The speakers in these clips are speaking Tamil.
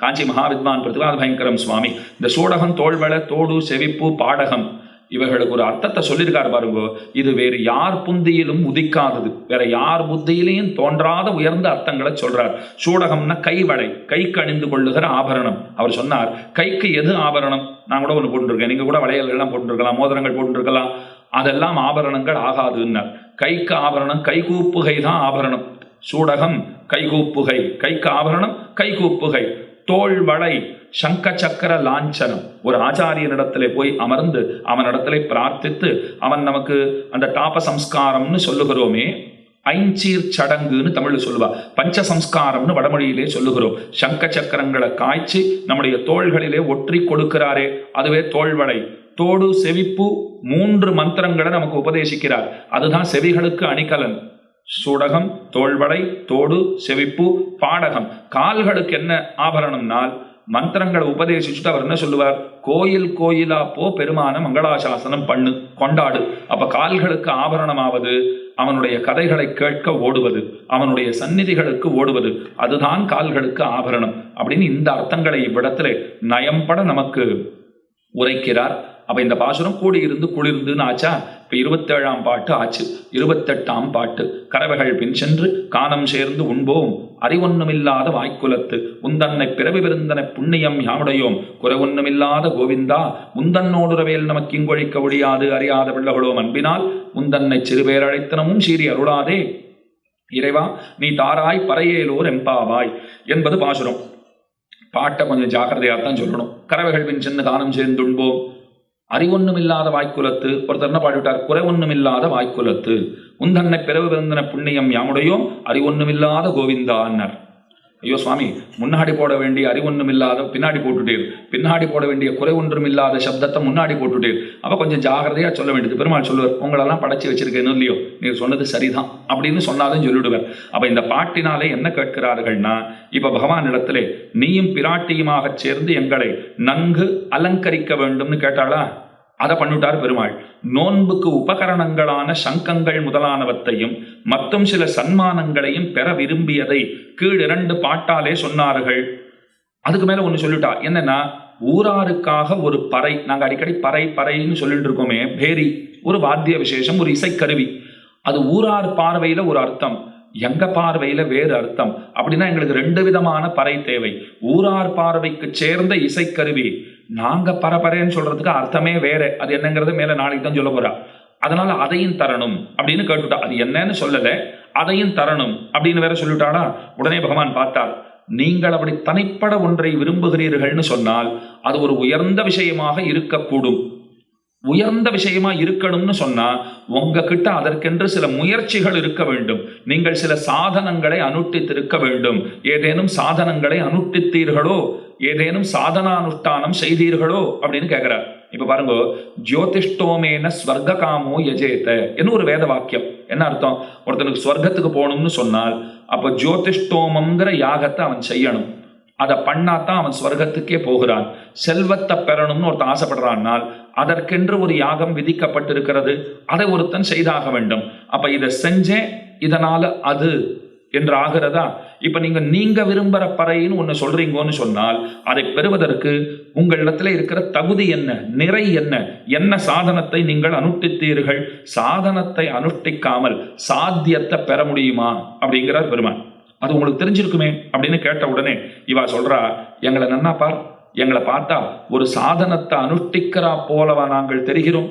காஞ்சி மகாவித்வான் பிரதிபாத பயங்கரம் சுவாமி இந்த சூடகம், தோள்வளை, தோடு, செவிப்பு, பாடகம் இவைகளுக்கு ஒரு அர்த்தத்தை சொல்லியிருக்காரு பாருங்கோ. இது வேறு யார் புந்தியிலும் உதிக்காதது, வேற யார் புத்தியிலையும் தோன்றாத உயர்ந்த அர்த்தங்களை சொல்றார். சூடகம்னா கைவளை, கைக்கு அணிந்து கொள்ளுகிற ஆபரணம். அவர் சொன்னார் கைக்கு எது ஆபரணம்? நான் கூட ஒன்று போட்டுருக்கேன், நீங்க கூட வளையல்கள்லாம் போட்டுருக்கலாம், மோதிரங்கள் போட்டுருக்கலாம், அதெல்லாம் ஆபரணங்கள் ஆகாதுன்னார். கைக்கு ஆபரணம் கைகூப்புகை தான் ஆபரணம். சூடகம் கைகூப்புகை, கைக்கு ஆபரணம் கைகூப்புகை. தோள்வளை சங்க சக்கர லாஞ்சனம். ஒரு ஆச்சாரியனிடத்திலே போய் அமர்ந்து அவனிடத்திலே பிரார்த்தித்து அவன் நமக்கு அந்த தாப சம்ஸ்காரம்னு சொல்லுகிறோமே, ஐஞ்சீர் சடங்குன்னு தமிழ்ல சொல்லுவா, பஞ்ச சம்ஸ்காரம்னு வடமொழியிலே சொல்லுகிறோம். சங்க சக்கரங்களை காய்ச்சி நம்முடைய தோள்களிலே ஒற்றி கொடுக்கிறாரே, அதுவே தோள்வளை. தோடு, செவிப்பு, 3 மந்திரங்களை நமக்கு உபதேசிக்கிறார். அதுதான் செவிகளுக்கு அணிகலன். சூடகம், தோள்வளை, தோடு, செவிப்பு, பாடகம். கால்களுக்கு என்ன ஆபரணம்னால் மந்திரங்களை உபதேசிச்சுட்டு அவர் என்ன சொல்லுவார்? கோயில் கோயிலா போ, பெருமான மங்களாசாசனம் பண்ணு, கொண்டாடு. அப்ப கால்களுக்கு ஆபரணமாவது அவனுடைய கதைகளை கேட்க ஓடுவது, அவனுடைய சந்நிதிகளுக்கு ஓடுவது, அதுதான் கால்களுக்கு ஆபரணம் அப்படின்னு இந்த அர்த்தங்களை இவ்விடத்திலே நயம்பட நமக்கு உரைக்கிறார். அப்ப இந்த பாசுரம் கூடியிருந்து குளிர்ந்துன்னு ஆச்சா. இப்ப 27ஆம் பாட்டு ஆச்சு. 28ஆம் பாட்டு. கறவைகள் பின் சென்று கானம் சேர்ந்து உண்போம் அறிவொன்னுமில்லாத வாய்க்குலத்து உந்தன்னை பிறவி விருந்தன புண்ணியம் யாமுடையோம் குறைவொன்னுமில்லாத கோவிந்தா முந்தன்னோடுறவேல் நமக்கு இங்கொழிக்க ஒழியாது அறியாத பிள்ளைகளோ அன்பினால் முந்தன்னை சிறுபேரழைத்தனமும் சீறி அருளாதே இறைவா நீ தாராய் பறையேலோர் எம்பாவாய் என்பது பாசுரம். பாட்டை கொஞ்சம் ஜாக்கிரதையாகத்தான் சொல்லணும். கறவைகள் பின் சென்று கானம் சேர்ந்துண்போம் அறிவொன்னுமில்லாத வாய்க்குலத்து. ஒருத்தர் என்ன பாடிவிட்டார்? குறை ஒன்னுமில்லாத வாய்க்குலத்து உந்தன்னை பிறவு பிறந்தன புண்ணியம் யாமுடையோம் அறிவொன்னுமில்லாத கோவிந்தான்னர். ஐயோ சுவாமி, முன்னாடி போட வேண்டிய அறிவொன்னுமில்லாத பின்னாடி போட்டுட்டீர், பின்னாடி போட வேண்டிய குறை ஒன்றுமில்லாத சப்தத்தை முன்னாடி போட்டுட்டீர். அப்ப கொஞ்சம் ஜாகிரதையா சொல்ல வேண்டியது. பெருமாள் சொல்லுவார், உங்களெல்லாம் படைச்சு வச்சிருக்கேன்னு இல்லையோ, நீர் சொன்னது சரிதான் அப்படின்னு சொன்னாலும் சொல்லிடுவார். அப்ப இந்த பாட்டினாலே என்ன கேட்கிறார்கள்னா, இப்ப பகவான் இடத்திலே நீயும் பிராட்டியுமாக சேர்ந்து எங்களை நன்கு அலங்கரிக்க வேண்டும்னு கேட்டாளா, அதை பண்ணிவிட்டார் பெருமாள். நோன்புக்கு உபகரணங்களான சங்கங்கள் முதலானவற்றையும் மற்றும் சில சன்மானங்களையும் பெற விரும்பியதை கீழ் 2 பாட்டாலே சொன்னார்கள். அதுக்கு மேல ஒண்ணு சொல்லிட்டா, என்னன்னா ஊராருக்காக ஒரு பறை. நாங்க அடிக்கடி பறை பறைன்னு சொல்லிட்டு இருக்கோமே, பேரி ஒரு வாத்திய விசேஷம், ஒரு இசைக்கருவி. அது ஊரார் பார்வையில ஒரு அர்த்தம், எங்க பார்வையில வேறு அர்த்தம். அப்படின்னா எங்களுக்கு 2 விதமான பறை தேவை. ஊரார் பார்வைக்கு சேர்ந்த இசைக்கருவி, நாங்க பரபரேன்னு சொல்றதுக்கு அர்த்தமே வேற. அது என்னங்கிறது மேல நாளைக்கு தான் சொல்ல போறா. அதனால அதையும் தரணும் அப்படின்னு கேட்டுட்டா. அது என்னன்னு சொல்லல, அதையும் தரணும் அப்படின்னு வேற சொல்லிட்டாளா. உடனே பகவான் பார்த்தார், நீங்கள் அப்படி தனிப்பட ஒன்றை விரும்புகிறீர்கள்னு சொன்னால் அது ஒரு உயர்ந்த விஷயமாக இருக்கக்கூடும். உயர்ந்த விஷயமா இருக்கணும்னு சொன்னா உங்ககிட்ட அதற்கென்று சில முயற்சிகள் இருக்க வேண்டும். நீங்கள் சில சாதனங்களை அனுஷ்டித்திருக்க வேண்டும். ஏதேனும் சாதனங்களை அனுஷ்டித்தீர்களோ, ஏதேனும் சாதனானுஷ்டானம் செய்தீர்களோ அப்படின்னு கேட்கிறார். இப்ப பாருங்க, ஜோதிஷ்டோமேன ஸ்வர்க காமோ யஜேத என்ன ஒரு வேத வாக்கியம். என்ன அர்த்தம்? ஒருத்தனுக்கு ஸ்வர்க்கத்துக்கு போகணும்னு சொன்னால் அப்ப ஜோதிஷ்டோமங்கிற யாகத்தை அவன் செய்யணும். அதை பண்ணாதான் அவன் ஸ்வர்க்கத்துக்கே போகிறான். செல்வத்தை பெறணும்னு ஒருத்தன் ஆசைப்படுறான்னால் அதற்கென்று ஒரு யாகம் விதிக்கப்பட்டிருக்கிறது, அதை ஒருத்தன் செய்தாக வேண்டும். அப்ப இதை செஞ்சேன் இதனால அது என்று ஆகிறதா? இப்ப நீங்க விரும்புற பறைன்னு ஒண்ணு சொல்றீங்கன்னு சொன்னால் அதை பெறுவதற்கு உங்களிடத்துல இருக்கிற தகுதி என்ன, நிறை என்ன, என்ன சாதனத்தை நீங்கள் அனுஷ்டித்தீர்கள்? சாதனத்தை அனுஷ்டிக்காமல் சாத்தியத்தை பெற முடியுமா அப்படிங்கிறார் பெருமான். அது உங்களுக்கு தெரிஞ்சிருக்குமே அப்படின்னு கேட்ட உடனே இவா சொல்றா, எங்களை நன்னா பார், எங்களை பார்த்தா ஒரு சாதனத்தை அனுஷ்டிக்கிறா போலவா நாங்கள் தெரிகிறோம்.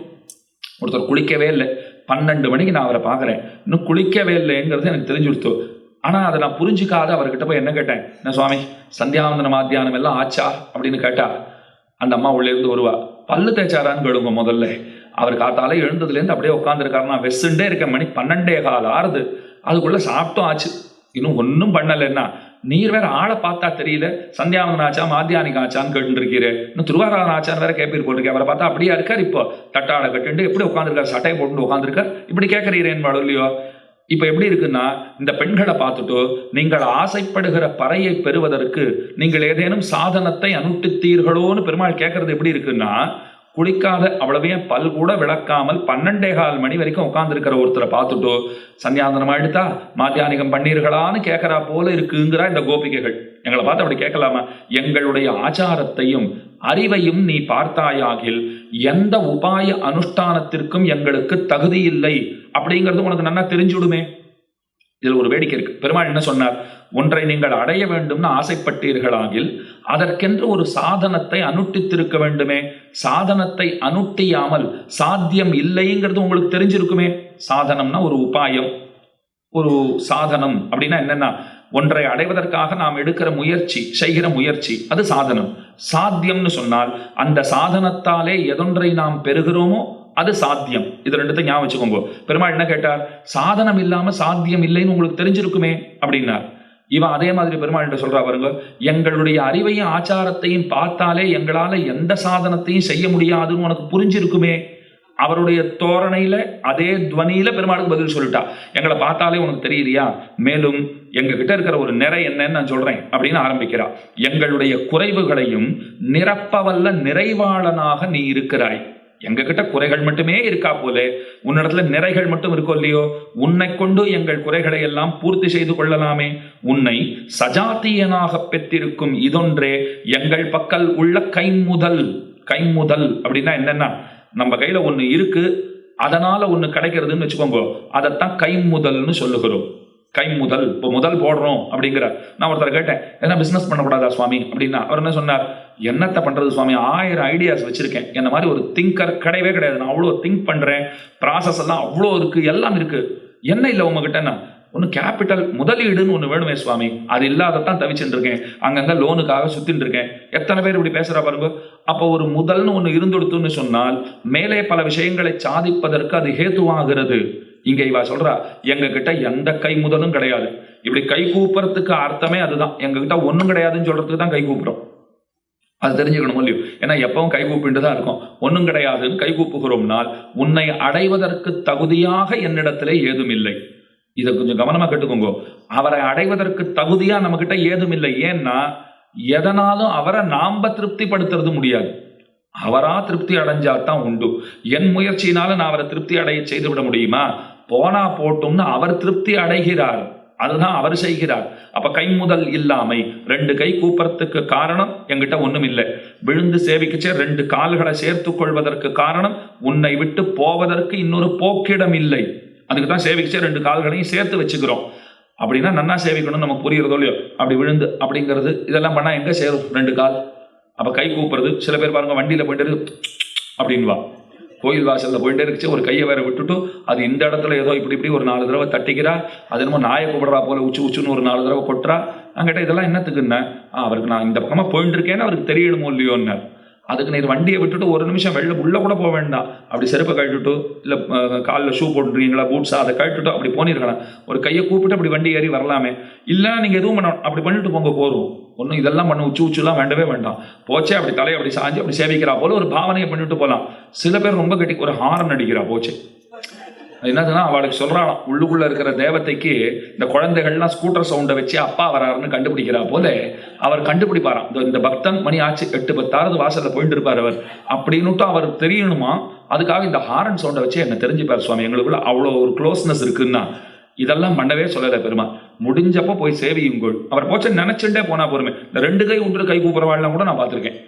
ஒருத்தர் குளிக்கவே இல்லை, 12 மணிக்கு நான் அவரை பார்க்குறேன், இன்னும் குளிக்கவே இல்லைங்கிறது எனக்கு தெரிஞ்சுடுத்து. ஆனால் அதை நான் புரிஞ்சுக்காத அவர்கிட்ட போய் என்ன கேட்டேன், என்ன சுவாமி சந்தியாவந்தன மாத்தியானம் எல்லாம் ஆச்சா அப்படின்னு கேட்டா அந்த அம்மா உள்ளே இருந்து வருவா, பல்லு தேய்ச்சாரான்னு கேளுங்க முதல்ல. அவர் காத்தாலே எழுந்ததுலேருந்து அப்படியே உட்காந்துருக்காரு. நான் வெசுண்டே இருக்கேன், மணி 12:15 ஆறுது, அதுக்குள்ளே சாப்பிட்டும் ஆச்சு, இன்னும் ஒன்றும் பண்ணலைன்னா நீர் வேற ஆளை பார்த்தா தெரியல, சந்தியாவந்தன ஆச்சா மாத்தியானிக்கு ஆச்சான்னு கேட்டு இருக்கிறேன், இன்னும் திருவாராதன ஆச்சான்னு வேற கேப்பீர் போட்டிருக்கேன். அவரை பார்த்தா அப்படியா இருக்கார், இப்போ தட்டாடை கட்டுண்டு எப்படி உட்காந்துருக்கார், சட்டையை போட்டு உட்காந்துருக்கார், இப்படி கேட்கறீரேன் வாழ இல்லையோ. இப்ப எப்படி இருக்குன்னா, இந்த பெண்களை பார்த்துட்டு நீங்கள் ஆசைப்படுகிற பறையை பெறுவதற்கு நீங்கள் ஏதேனும் சாதனத்தை அனுஷ்டித்தீர்களோன்னு பெருமாள் கேட்கறது எப்படி இருக்குன்னா, குளிக்காத அவ்வளவே பல் கூட விளக்காமல் 12:15 மணி வரைக்கும் உட்காந்துருக்கிற ஒருத்தரை பார்த்துட்டோ சன்னியாசனம் எடுத்தா மாத்தியானிகம் பண்ணீர்களான்னு கேட்கறா போல இருக்குங்கிறா இந்த கோபிகைகள். எங்களை பார்த்து அப்படி கேட்கலாமா? எங்களுடைய ஆச்சாரத்தையும் அறிவையும் நீ பார்த்தாயாகில் எந்த உபாய அனுஷ்டானத்திற்கும் எங்களுக்கு தகுதி இல்லை அப்படிங்கிறது உனக்கு நல்லா தெரிஞ்சுடுமே. இதில் ஒரு வேடிக்கை இருக்கு. பெருமாள் என்ன சொன்னார்? ஒன்றை நீங்கள் அடைய வேண்டும்னு ஆசைப்பட்டீர்களாகில் அதற்கென்று ஒரு சாதனத்தை அனுஷ்டித்திருக்க வேண்டுமே. சாதனத்தை அனுஷ்டியாமல் சாத்தியம் இல்லைங்கிறது உங்களுக்கு தெரிஞ்சிருக்குமே. சாதனம்னா ஒரு உபாயம், ஒரு சாதனம் அப்படின்னா என்னன்னா, ஒன்றை அடைவதற்காக நாம் எடுக்கிற முயற்சி, செய்கிற முயற்சி, அது சாதனம். சாத்தியம்னு சொன்னால் அந்த சாதனத்தாலே எதொன்றை நாம் பெறுகிறோமோ அது சாத்தியம். இது ரெண்டுத்தை ஞாபகம் வச்சுக்கோங்க. பெருமாள் என்ன கேட்டார்? சாதனம் இல்லாம சாத்தியம் இல்லைன்னு உங்களுக்கு தெரிஞ்சிருக்குமே அப்படின்னார். இவன் அதே மாதிரி பெருமாள் சொல்றா பாருங்க, எங்களுடைய அறிவையும் ஆச்சாரத்தையும் பார்த்தாலே எங்களால எந்த சாதனத்தையும் செய்ய முடியாதுன்னு உனக்கு புரிஞ்சிருக்குமே. அவருடைய தோரணையில அதே துவனியில பெருமாளுக்கு பதில் சொல்லிட்டா. எங்களை பார்த்தாலே உனக்கு தெரியலையா? மேலும் எங்க கிட்ட இருக்கிற ஒரு நிறை என்னன்னு நான் சொல்றேன் அப்படின்னு ஆரம்பிக்கிறா. எங்களுடைய குறைவுகளையும் நிரப்பவல்ல நிறைவாளனாக நீ இருக்கிறாய். எங்க கிட்ட குறைகள் மட்டுமே இருக்கா போல உன்னிடத்துல நிறைகள் மட்டும் இருக்கோ இல்லையோ, உன்னை கொண்டு எங்கள் குறைகளை எல்லாம் பூர்த்தி செய்து கொள்ளலாமே. உன்னை சஜாத்தியனாக பெற்றிருக்கும் இதொன்றே எங்கள் பக்கல் உள்ள கைமுதல். கைமுதல் அப்படின்னா என்னன்னா, நம்ம கையில ஒண்ணு இருக்கு, அதனால ஒண்ணு கிடைக்கிறதுன்னு வச்சுக்கோங்க, அதைத்தான் கைமுதல்னு சொல்லுகிறோம். கைமுதல். இப்போ முதல் போடுறோம் அப்படிங்கிற. நான் ஒருத்தர் கேட்டேன், என்ன பிசினஸ் பண்ணக்கூடாதா சுவாமி அப்படின்னா, அவர் என்ன சொன்னார்? என்னத்தை பண்றது சுவாமி, 1000 ஐடியாஸ் வச்சிருக்கேன். என்ன மாதிரி ஒரு திங்கர் கிடையவே கிடையாது. நான் அவ்வளோ திங்க் பண்றேன், ப்ராசஸ் எல்லாம் அவ்வளோ இருக்கு, எல்லாம் இருக்கு. என்ன இல்லை உங்ககிட்ட? ஒன்று கேபிட்டல் முதலீடுன்னு ஒன்று வேணுமே சுவாமி, அது இல்லாததான் தவிச்சுட்டு இருக்கேன், அங்கங்க லோனுக்காக சுத்தின்னு இருக்கேன். எத்தனை பேர் இப்படி பேசுறா பாருங்க. அப்போ ஒரு முதல்னு ஒன்று இருந்துடுத்துன்னு சொன்னால் மேலே பல விஷயங்களை சாதிப்பதற்கு அது ஹேத்துவாகிறது. இங்க இவா சொல்றா, எங்க கிட்ட எந்த கை முதலும் கிடையாது. இப்படி கை கூப்புறதுக்கு அர்த்தமே அதுதான். எங்க கிட்ட ஒன்றும் கிடையாதுன்னு சொல்றதுக்கு தான் கை கூப்புறோம். அது தெரிஞ்சுக்கணும் இல்லையோ? ஏன்னா எப்பவும் கை கூப்பிட்டு தான் இருக்கும். ஒன்றும் கிடையாதுன்னு கை கூப்புகிறோம்னால் உன்னை அடைவதற்கு தகுதியாக என்னிடத்திலே ஏதும் இல்லை. இதை கொஞ்சம் கவனமா கேட்டுக்கோங்க. அவரை அடைவதற்கு தகுதியா நம்ம கிட்ட ஏதும் இல்லை. ஏன்னா எதனாலும் அவரை நாம திருப்திப்படுத்துறது முடியாது. அவரா திருப்தி அடைஞ்சாதான் உண்டு. என் முயற்சியினால நான் அவரை திருப்தி அடைய செய்து விட முடியுமா? போனா போட்டும்னு அவர் திருப்தி அடைகிறார், அதுதான் அவர் செய்கிறார். அப்ப கை முதல் இல்லாமை. 2 கை கூப்புறதுக்கு காரணம் என்கிட்ட ஒண்ணும் இல்லை. விழுந்து சேவிக்கச்சே 2 கால்களை சேர்த்து கொள்வதற்கு காரணம் உன்னை விட்டு போவதற்கு இன்னொரு போக்கிடம் இல்லை. அதுக்கு தான் சேவிக்கச்சே 2 கால்களையும் சேர்த்து வச்சுக்கிறோம். அப்படின்னா நன்னா சேவிக்கணும் நமக்கு புரியுறதோ இல்லையோ? அப்படி விழுந்து அப்படிங்கிறது இதெல்லாம் பண்ணா எங்க சேரும் 2 கால்? அப்ப கை கூப்புறது. சில பேர் பாருங்க, வண்டியில போயிட்டு அப்படின்வா, கோயில் வாசல்ல போயிட்டே இருந்துச்சு, ஒரு கையை வேற விட்டுட்டு அது இந்த இடத்துல ஏதோ இப்படி இப்படி ஒரு 4 தடவை தட்டிக்கிறா. அது என்னமோ நாயை கூப்பிடுறா போல உச்சு உச்சுன்னு ஒரு 4 தடவை கொட்டுறா. அங்கிட்ட இதெல்லாம் என்னத்துக்குன்னா, அவருக்கு நான் இந்த பக்கமா போயிட்டு இருக்கேன்னு அவருக்கு தெரியணுமோ இல்லையோன்னார். அதுக்கு நீர் வண்டியை விட்டுட்டு ஒரு நிமிஷம் வெளில உள்ள கூட போக வேண்டாம். அப்படி செருப்பை கழட்டுட்டு, இல்லை காலில் ஷூ போட்டுருக்கீங்களா, பூட்ஸா, அதை கழட்டுட்டு அப்படி போனிருக்கலாம். ஒரு கையை கூப்பிட்டு அப்படி வண்டி ஏறி வரலாமே. இல்லை நீங்கள் எதுவும் பண்ண அப்படி பண்ணிட்டு போங்க போகிறோம். ஒன்றும் இதெல்லாம் பண்ண உச்சு உச்சுலாம் வேண்டவே வேண்டாம். போச்சே அப்படி தலையை அப்படி சாஞ்சு அப்படி சேவிக்கிறா போல ஒரு பாவனையை பண்ணிட்டு போகலாம். சில பேர் ரொம்ப கட்டி ஒரு ஹாரன் அடிக்கிறா போச்சு. என்னதுன்னா அவளுக்கு சொல்றான், உள்ளுக்குள்ள இருக்கிற தேவதைக்கு இந்த குழந்தைகள்லாம் ஸ்கூட்டர் சவுண்டை வச்சு அப்பா வராருன்னு கண்டுபிடிக்கிறா போல அவர் கண்டுபிடிப்பாராம். இந்த பக்தன் மணி ஆச்சு 8-10 வாசல்ல போயிட்டு இருப்பார் அவர் அப்படின்னுட்டு அவர் தெரியணுமா, அதுக்காக இந்த ஹாரன் சவுண்டை வச்சு என்ன தெரிஞ்சுப்பார் சுவாமி. எங்களுக்குள்ள அவ்வளோ ஒரு க்ளோஸ்னஸ் இருக்குன்னா இதெல்லாம் பண்ணவே சொல்லலை பெருமா. முடிஞ்சப்போ போய் சேவியுங்கள். அவர் போச்சு நினைச்சுட்டே போனா பொறுமை. இந்த 2 கை 1 கை கூப்பிடுறவாள்லாம் கூட நான் பார்த்துருக்கேன்.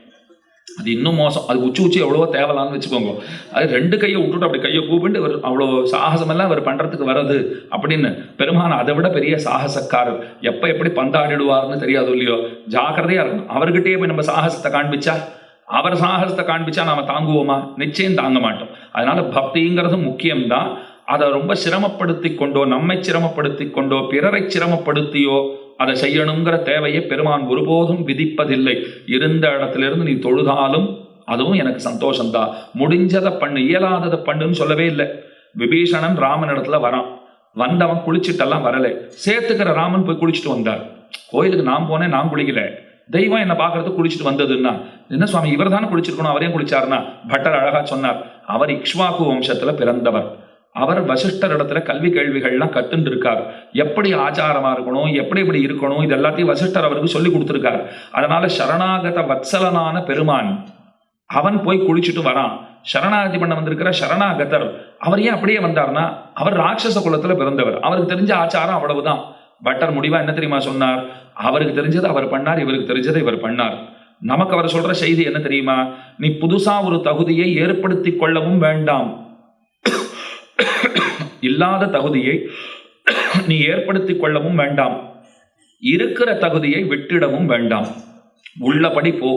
அது இன்னும் மோசம். அது உச்சி எவ்வளவோ தேவலான்னு வச்சுக்கோங்க. அது 2 கையை விட்டுட்டு அப்படி கையை கூப்பிட்டு ஒரு அவ்வளோ சாகசமெல்லாம் அவர் பண்றதுக்கு வர்றது அப்படின்னு. பெருமான் அதை விட பெரிய சாகசக்காரர். எப்ப எப்படி பந்தாடிடுவார்னு தெரியாது இல்லையோ? ஜாக்கிரதையா இருக்கும். அவர்கிட்டயே போய் நம்ம சாகசத்தை காண்பிச்சா, அவர் சாகசத்தை காண்பிச்சா நாம தாங்குவோமா? நிச்சயம் தாங்க மாட்டோம். அதனால பக்திங்கிறது முக்கியம்தான். அதை ரொம்ப சிரமப்படுத்தி கொண்டோ, நம்மை சிரமப்படுத்தி கொண்டோ, பிறரை சிரமப்படுத்தியோ அதை செய்யணுங்கிற தேவையை பெருமான் ஒருபோதும் விதிப்பதில்லை. இருந்த இடத்திலிருந்து நீ தொழுதாலும் அதுவும் எனக்கு சந்தோஷம்தான். முடிஞ்சதை பண்ணு, இயலாததை பண்ணுன்னு சொல்லவே இல்லை. விபீஷணன் ராமன் இடத்துல வரான். வந்தவன் குளிச்சுட்டெல்லாம் வரலை. சேர்த்துக்கிற ராமன் போய் குளிச்சுட்டு வந்தார். கோயிலுக்கு நான் போனேன், நான் குளிக்கல. தெய்வம் என்ன பார்க்கறதுக்கு குளிச்சுட்டு வந்ததுன்னா என்ன சுவாமி இவர் தானே குளிச்சிருக்கணும், அவரே குளிச்சாருன்னா பட்டர் அழகா சொன்னார். அவர் இக்ஷ்வாக்கு வம்சத்துல பிறந்தவர். அவர் வசிஷ்டர் இடத்துல கல்வி கேள்விகள்லாம் கத்துட்டு இருக்கார். எப்படி ஆச்சாரமா இருக்கணும், எப்படி இப்படி இருக்கணும், இது எல்லாத்தையும் வசிஷ்டர் அவருக்கு சொல்லி கொடுத்துருக்கார். அதனால சரணாகத வத்சலனான பெருமான் அவன் போய் குளிச்சுட்டு வரான். சரணாகதி பண்ண வந்திருக்கிற சரணாகதர் அவர் ஏன் அப்படியே வந்தார்னா, அவர் ராட்சச குலத்துல பிறந்தவர், அவருக்கு தெரிஞ்ச ஆச்சாரம் அவ்வளவுதான். பட்டர் முடிவா என்ன தெரியுமா சொன்னார்? அவருக்கு தெரிஞ்சது அவர் பண்ணார், இவருக்கு தெரிஞ்சதை இவர் பண்ணார். நமக்கு அவர் சொல்ற செய்தி என்ன தெரியுமா? நீ புதுசா ஒரு தகுதியை ஏற்படுத்தி கொள்ளவும் வேண்டாம், இல்லாத தகுதியை நீ ஏற்படுத்தி கொள்ளவும் வேண்டாம், இருக்கிற தகுதியை விட்டிடவும் வேண்டாம், உள்ளபடி போ,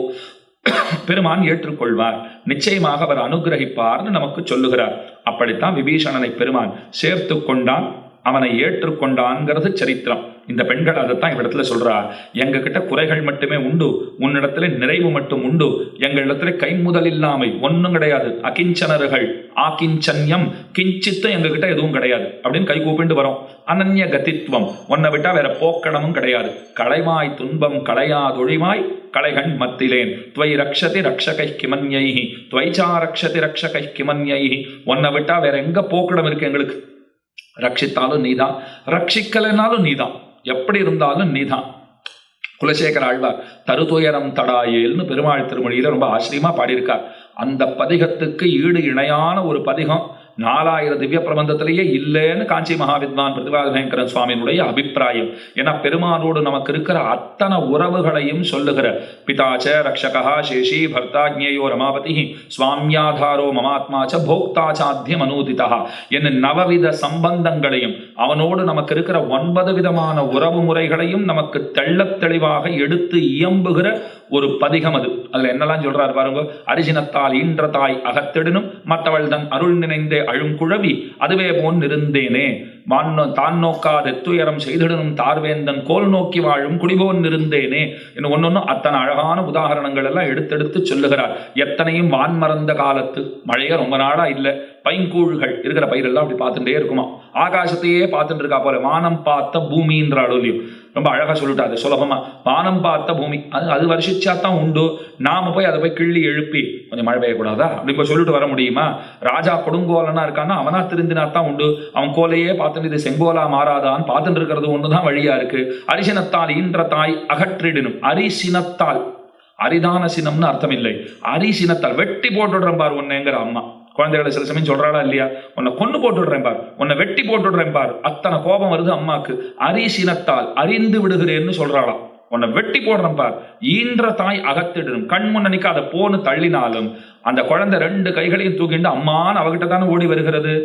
பெருமான் ஏற்றுக்கொள்வார், நிச்சயமாக அவர் அனுகிரகிப்பார்னு நமக்கு சொல்லுகிறார். அப்படித்தான் விபீஷணனை பெருமான் சேர்த்து கொண்டான், அவனை ஏற்றுக்கொண்டான்ங்கிறது சரித்திரம். இந்த பெண்கள் அதைத்தான் இவ்விடத்துல சொல்றா, எங்க கிட்ட குறைகள் மட்டுமே உண்டு, உன்னிடத்துல நிறைவு மட்டும் உண்டு, எங்களிடத்துல கைமுதல் இல்லாமை ஒன்னும் கிடையாது, அகிஞ்சனர்கள், ஆகிஞ்சன்யம், கிஞ்சித்தும் எங்க கிட்ட எதுவும் கிடையாது அப்படின்னு கை கூப்பிட்டு வரோம். அனன்ய கதித்வம், உன்னை விட்டா வேற போக்கணமும் கிடையாது, களைமாய் துன்பம் களையாதொழிமாய் களைகண் மத்திலேன், துவை ரக்ஷதி ரக்ஷகை கிமன்யைஹி துவைச்சா ரக்ஷதி ரக்ஷகை கிமன்யைஹி, உன்னை விட்டா வேற எங்க போக்கடம் இருக்கு எங்களுக்கு? ரட்சித்தாலும் நீதான், ரட்சிக்கலைனாலும் நீதான், எப்படி இருந்தாலும் நீதான். குலசேகர ஆழ்வார் தருதுயரம் தடாயேல்னு பெருமாள் திருமொழியில ரொம்ப ஆச்சரியமா பாடியிருக்கார். அந்த பதிகத்துக்கு ஈடு இணையான ஒரு பதிகம் 4000 திவ்ய பிரபந்தத்திலேயே இல்லைன்னு காஞ்சி மகாவித்வான் பிரதிபாத பயங்கரன் சுவாமியினுடைய அபிப்பிராயம். ஏன்னா பெருமானோடு நமக்கு இருக்கிற அத்தனை உறவுகளையும் சொல்லுகிற பிதாச்ச ரக்ஷகா சேஷி பர்த்தா ஜ்ஞேயோ ரமாபதி சுவாமியாதாரோ மமாத்மாச்ச போக்தாச்சாத்தியம் அனூதிதா என்ன நவவித சம்பந்தங்களையும் அவனோடு நமக்கு இருக்கிற 9 விதமான உறவு முறைகளையும் நமக்கு தெள்ளத் தெளிவாக எடுத்து இயம்புகிற ஒரு பதிகம் அது. அதுல என்னெல்லாம் சொல்றாரு பாருங்க. அரிசினத்தால் ஈன்ற தாய் அகத்திடனும் மற்றவள் தன் அருள் நினைந்தே அழுங்குழவி அதுவே போன் இருந்தேனே, தான் நோக்காத எத்துயரம் செய்திடனும் தார்வேந்தன் கோல் நோக்கி வாழும் குடிபோன் இருந்தேனே இன்னும் ஒன்னொன்னும் அத்தனை அழகான உதாரணங்கள் எல்லாம் எடுத்தெடுத்து சொல்லுகிறார். எத்தனையும் வான் மறந்த காலத்து மழைய ரொம்ப நாளா இல்லை, பைங்கூழ்கள் இருக்கிற பயிரெல்லாம் அப்படி பார்த்துட்டே இருக்குமா, ஆகாசத்தையே பார்த்துட்டு இருக்கா போல, வானம் பார்த்த பூமின்ற அடோலியும் ரொம்ப அழகா சொல்லிட்டாரு சுலபமா. வானம் பார்த்த பூமி அது வருஷிச்சாத்தான் உண்டு, நாம போய் அதை போய் கிள்ளி எழுப்பி கொஞ்சம் மழை பெய்யக்கூடாதா அப்படி சொல்லிட்டு வர முடியுமா? ராஜா கொடுங்கோலனா இருக்கான்னா அவனா திருந்தினாத்தான் உண்டு, அவன் கோலையே பார்த்துட்டு இது செங்கோலா மாறாதான்னு பார்த்துட்டு இருக்கிறது ஒண்ணுதான் வழியா இருக்கு. அரிசினத்தால் ஈன்ற தாய் அகற்றிடனும், அரிசினத்தால் அரிதான சினம்னு அர்த்தம் இல்லை, அரிசினத்தால் வெட்டி போட்டுடுறேன் பார் ஒன்னுங்கிற அம்மா. குழந்தைகளை சில சமயம் சொல்றாளா இல்லையா, உன்னை கொண்டு போட்டுடுறேன் பார், உன்னை வெட்டி போட்டுடுறேன் பார், அத்தனை கோபம் வருது அம்மாக்கு. அரிசினத்தால் அறிந்து விடுகிறேன்னு சொல்றாளாம், உன்னை வெட்டி போடுறேன் பார். ஈன்ற தாய் அகத்திடனும், கண் முன்ன நிக்காத போன்னு தள்ளினாலும் அந்த குழந்தை 2 கைகளையும் தூக்கிட்டு அம்மான்னு அவகிட்ட தானே ஓடி வருகிறது.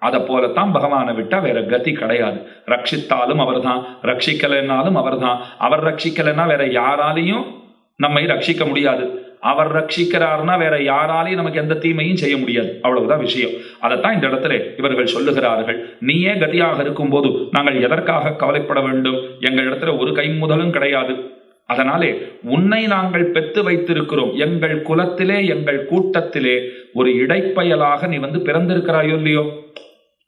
அதை போலத்தான் பகவானை விட்டா வேற கதி கிடையாது. ரட்சித்தாலும் அவர் தான், ரட்சிக்கலைன்னாலும் அவர் தான். அவர் ரட்சிக்கலைன்னா வேற யாராலையும் நம்மை ரட்சிக்க முடியாது, அவர் ரட்சிக்கிறார்னா வேற யாராலையும் நமக்கு எந்த தீமையும் செய்ய முடியாது. அவ்வளவுதான் விஷயம். அதைத்தான் இந்த இடத்துல இவர்கள் சொல்லுகிறார்கள். நீயே கதியாக இருக்கும் போது நாங்கள் எதற்காக கவலைப்பட வேண்டும்? எங்கள் இடத்துல ஒரு கை முதலும் கிடையாது, அதனாலே உன்னை நாங்கள் பெற்று வைத்திருக்கிறோம். எங்கள் குலத்திலே எங்கள் கூட்டத்திலே ஒரு இடைப்பயலாக நீ பிறந்திருக்கிறாயோ இல்லையோ,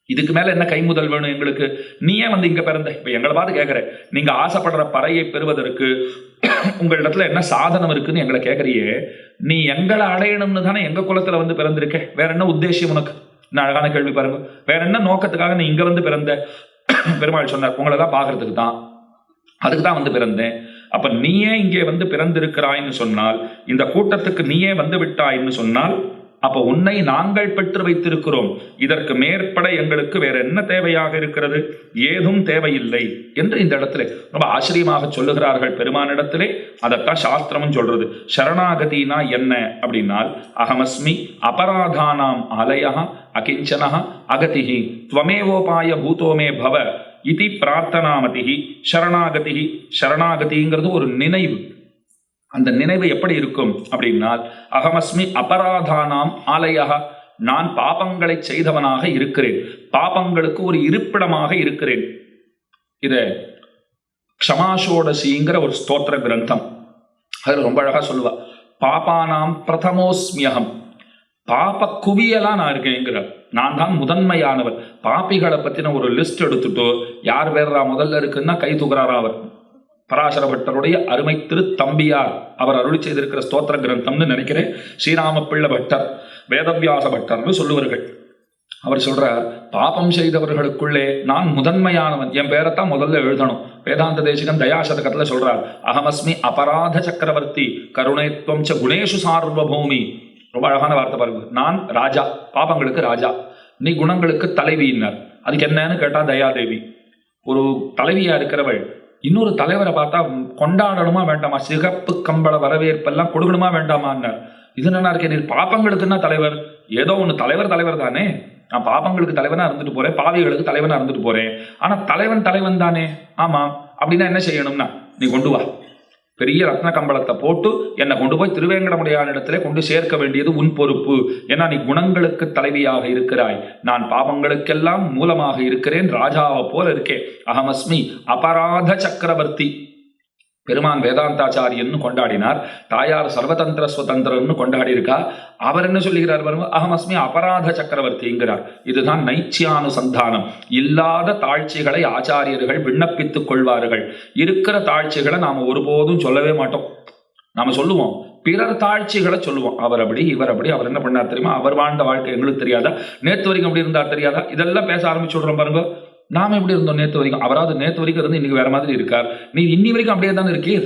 இதுக்கு மேல என்ன கைமுதல் வேணும் எங்களுக்கு? நீயே இங்க பிறந்த, இப்ப எங்களை பார்த்து கேட்கிற, நீங்க ஆசைப்படுற பறையை பெறுவதற்கு உங்களிடத்துல என்ன சாதனம் இருக்குன்னு எங்களை கேட்கறியே, நீ எங்களை அடையணும்னு தானே எங்க குலத்துல பிறந்திருக்க, வேற என்ன உத்தேசியம் உனக்கு? நான் அழகான கேள்வி பாருங்க. வேற என்ன நோக்கத்துக்காக நீ இங்க பிறந்த? பெருமாள் சொன்னார், உங்களை தான் பாக்குறதுக்கு தான், அதுக்கு தான் பிறந்தேன். அப்ப நீயே இங்கே பிறந்திருக்கிறாய்ன்னு சொன்னால், இந்த கூட்டத்துக்கு நீயே விட்டாய்ன்னு சொன்னால், அப்ப உன்னை நாங்கள் பெற்று வைத்திருக்கிறோம், இதற்கு மேற்பட எங்களுக்கு வேற என்ன தேவையாக இருக்கிறது? ஏதும் தேவையில்லை என்று இந்த இடத்துல ரொம்ப ஆச்சரியமாக சொல்லுகிறார்கள் பெருமானிடத்திலே. அதைத்தான் சாஸ்திரமும் சொல்றது. சரணாகதினா என்ன அப்படின்னால், அகமஸ்மி அபராதானாம் ஆலயா அகிஞ்சனா அகதிஹி த்வமேவோபாய பூதோமே பவ இதி பிரார்த்தனாமதிஹி சரணாகதிஹி. சரணாகதிங்கிறது ஒரு நினைவு. அந்த நினைவு எப்படி இருக்கும் அப்படின்னால், அகமஸ்மி அபராதானாம் ஆலயா, நான் பாபங்களை செய்தவனாக இருக்கிறேன், பாபங்களுக்கு ஒரு இருப்பிடமாக இருக்கிறேன். இத க்ஷமாஷோடசிங்கிற ஒரு ஸ்தோத்திர கிரந்தம் அதுல ரொம்ப அழகா சொல்லுவா. பாபானாம் பிரதமோஸ்மியகம், பாப குவியலா நான் இருக்கேங்கிறார். நான் தான் முதன்மையானவர். பாப்பிகளை பத்தின ஒரு லிஸ்ட் எடுத்துட்டோ யார் வேறா முதல்ல இருக்குன்னா கை தூக்குறாரா அவர். பராசர பட்டருடைய அருமை திருத்தம்பியார் அவர் அருளி செய்திருக்கிற ஸ்தோத்திர கிரந்தம்னு நினைக்கிறேன். ஸ்ரீராம பிள்ளை பட்டர், வேதவியாச பட்டர்னு சொல்லுவார்கள். அவர் சொல்றார், பாபம் செய்தவர்களுக்குள்ளே நான் முதன்மையானவன், என் பேரைத்தான் முதல்ல எழுதணும். வேதாந்த தேசிகன் தயாசதகத்துல சொல்றார், அகமஸ்மி அபராத சக்கரவர்த்தி கருணேத்வம் ச குணேஷு சார்வபூமி. ரொம்ப அழகான வார்த்தை பாருங்க. நான் ராஜா, பாபங்களுக்கு ராஜா, நீ குணங்களுக்கு தலைவியினர். அதுக்கு என்னன்னு கேட்டா தயாதேவி. ஒரு தலைவியா இருக்கிறவள் இன்னொரு தலைவரை பார்த்தா கொண்டாடணுமா வேண்டாமா, சிகப்பு கம்பள வரவேற்பெல்லாம் கொடுக்கணுமா வேண்டாமான்னார். இது என்ன இருக்கேன், நீ பாப்பங்களுக்குன்னா தலைவர், ஏதோ ஒன்று தலைவர் தானே, நான் பாப்பங்களுக்கு தலைவனா இருந்துட்டு போறேன், பாவிகளுக்கு தலைவனா இருந்துட்டு போறேன், ஆனா தலைவன் தானே. ஆமா, அப்படின்னா என்ன செய்யணும்னா நீ கொண்டு வா, பெரிய ரத்ன கம்பளத்தை போட்டு என்னை கொண்டு போய் திருவேங்கடமுடையான் இடத்துல கொண்டு சேர்க்க வேண்டியது உன் பொறுப்பு. ஏன்னா நீ குணங்களுக்கு தலைவியாக இருக்கிறாய், நான் பாவங்களுக்கெல்லாம் மூலமாக இருக்கிறேன், ராஜாவை போல இருக்கேன். அகமஸ்மி அபராத சக்கரவர்த்தி. பெருமான் வேதாந்தாச்சாரியன்னு கொண்டாடினார், தாயார் சர்வதந்திர சுதந்திரன்னு கொண்டாடி இருக்கா. அவர் என்ன சொல்லுகிறார் பாருங்க, அகமஸ்மி அபராத சக்கரவர்த்திங்கிறார். இதுதான் நைச்சியானுசந்தானம். இல்லாத தாழ்ச்சிகளை ஆச்சாரியர்கள் விண்ணப்பித்துக் கொள்வார்கள். இருக்கிற தாழ்ச்சிகளை நாம ஒருபோதும் சொல்லவே மாட்டோம். நாம சொல்லுவோம் பிறர் தாழ்ச்சிகளை சொல்லுவோம். அவர் அப்படி இவர் அப்படி, அவர் என்ன பண்ணார் தெரியுமா, அவர் வாழ்ந்த வாழ்க்கை எங்களுக்கு தெரியாதா, நேற்று வரைக்கும் அப்படி இருந்தார் தெரியாதா, இதெல்லாம் பேச ஆரம்பிச்சு விடுறோம் பாருங்க. நாம எப்படி இருந்தோம் நேற்று வரைக்கும், அவராது நேற்று வரைக்கும் இருந்து இன்னைக்கு வேற மாதிரி இருக்கார், நீ இன்னி வரைக்கும் அப்படியே தானே இருக்கீர்.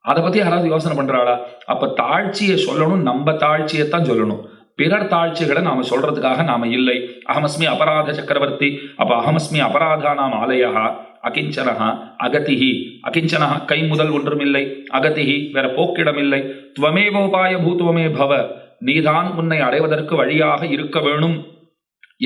அதை பத்தி யாராவது யோசனை பண்றாளா? அப்ப தாழ்ச்சியை சொல்லணும், நம்ம தாழ்ச்சியைத்தான் சொல்லணும், பிறர் தாழ்ச்சிகளை நாம சொல்றதுக்காக நாம இல்லை. அகமஸ்மி அபராத சக்கரவர்த்தி. அப்ப அகமஸ்மி அபராதா நாம் ஆலயா அகிஞ்சனஹா அகதிஹி. அகிஞ்சனஹா கை முதல் ஒன்றுமில்லை, அகதிஹி வேற போக்கிடமில்லை, துவமேவோபாய பூத்துவமே பவ, நீதான் உன்னை அடைவதற்கு வழியாக இருக்க வேணும்